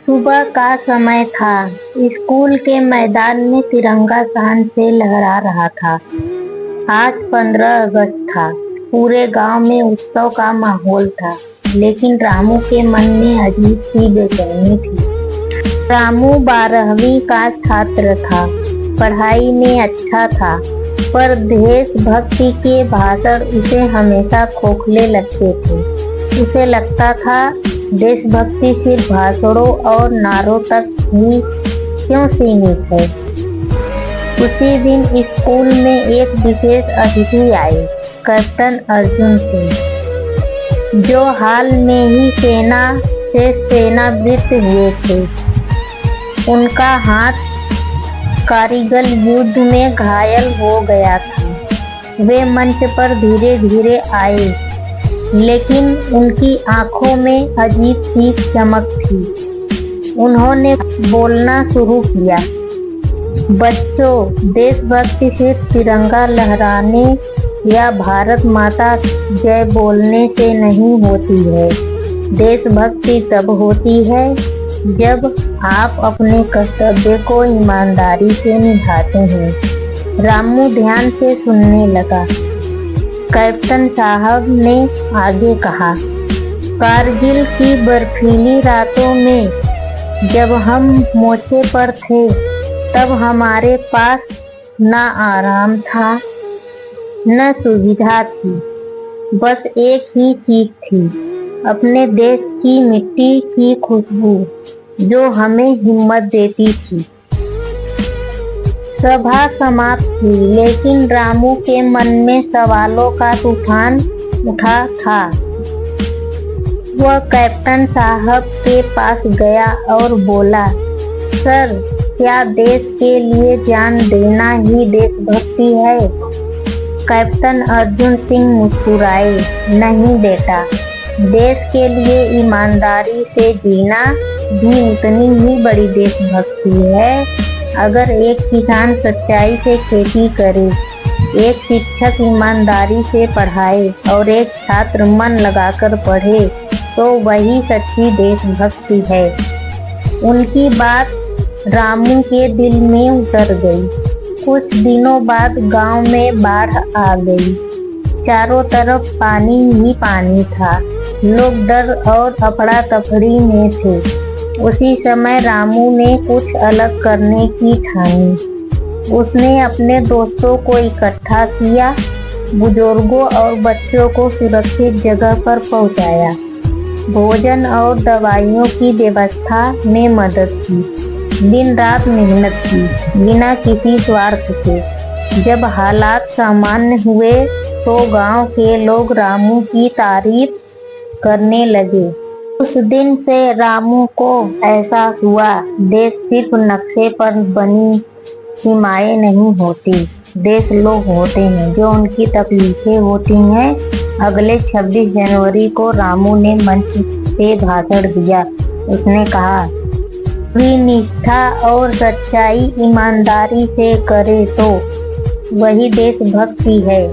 सुबह का समय था। स्कूल के मैदान में तिरंगा शान से लहरा रहा था। आज 15 अगस्त था। पूरे गांव में उत्सव का माहौल था, लेकिन रामू के मन में अजीब सी बेचैनी थी। रामू 12वीं का छात्र था। पढ़ाई में अच्छा था, पर देशभक्ति के भाषण उसे हमेशा खोखले लगते थे। उसे लगता था देशभक्ति सिर्फ भाषणों और नारों तक ही क्यों सीमित है। उसी दिन स्कूल में एक विशेष अतिथि आए, कैप्टन अर्जुन सिंह, जो हाल में ही सेना से सेवानिवृत्त हुए थे। उनका हाथ कारगिल युद्ध में घायल हो गया था। वे मंच पर धीरे धीरे आए, लेकिन उनकी आंखों में अजीब सी चमक थी। उन्होंने बोलना शुरू किया, बच्चों, देशभक्ति सिर्फ तिरंगा लहराने या भारत माता जय बोलने से नहीं होती है। देशभक्ति तब होती है जब आप अपने कर्तव्य को ईमानदारी से निभाते हैं। रामू ध्यान से सुनने लगा। कैप्टन साहब ने आगे कहा, कारगिल की बर्फीली रातों में जब हम मोर्चे पर थे, तब हमारे पास न आराम था न सुविधा थी। बस एक ही चीज थी, अपने देश की मिट्टी की खुशबू, जो हमें हिम्मत देती थी। सभा समाप्त हुई, लेकिन रामू के मन में सवालों का तूफान उठा था। वह कैप्टन साहब के पास गया और बोला, सर, क्या देश के लिए जान देना ही देशभक्ति है? कैप्टन अर्जुन सिंह मुस्कुराए, नहीं बेटा, देश के लिए ईमानदारी से जीना भी उतनी ही बड़ी देशभक्ति है। अगर एक किसान सच्चाई से खेती करे, एक शिक्षक ईमानदारी से पढ़ाए और एक छात्र मन लगाकर पढ़े, तो वही सच्ची देशभक्ति है। उनकी बात रामू के दिल में उतर गई। कुछ दिनों बाद गांव में बाढ़ आ गई। चारों तरफ पानी ही पानी था। लोग डर और अफरा तफरी में थे। उसी समय रामू ने कुछ अलग करने की ठानी। उसने अपने दोस्तों को इकट्ठा किया, बुजुर्गों और बच्चों को सुरक्षित जगह पर पहुंचाया, भोजन और दवाइयों की व्यवस्था में मदद की, दिन रात मेहनत की, बिना किसी स्वार्थ के। जब हालात सामान्य हुए तो गांव के लोग रामू की तारीफ करने लगे। उस दिन से रामू को एहसास हुआ, देश सिर्फ नक्शे पर बनी सीमाएं नहीं होती, देश लोग होते हैं जो उनकी तकलीफें होती हैं। अगले 26 जनवरी को रामू ने मंच से भाषण दिया। उसने कहा, निष्ठा और सच्चाई ईमानदारी से करे तो वही देशभक्ति है,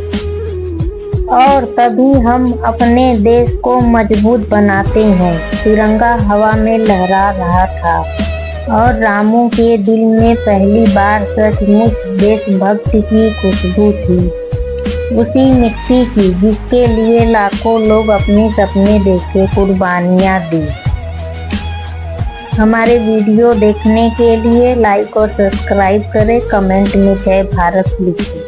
और तभी हम अपने देश को मजबूत बनाते हैं। तिरंगा हवा में लहरा रहा था और रामू के दिल में पहली बार सचमुच देशभक्ति की खुशबू थी, उसी मिट्टी की जिसके लिए लाखों लोग अपने सपने देखे, कुर्बानियां दी। हमारे वीडियो देखने के लिए लाइक और सब्सक्राइब करें, कमेंट में जय भारत लिखें।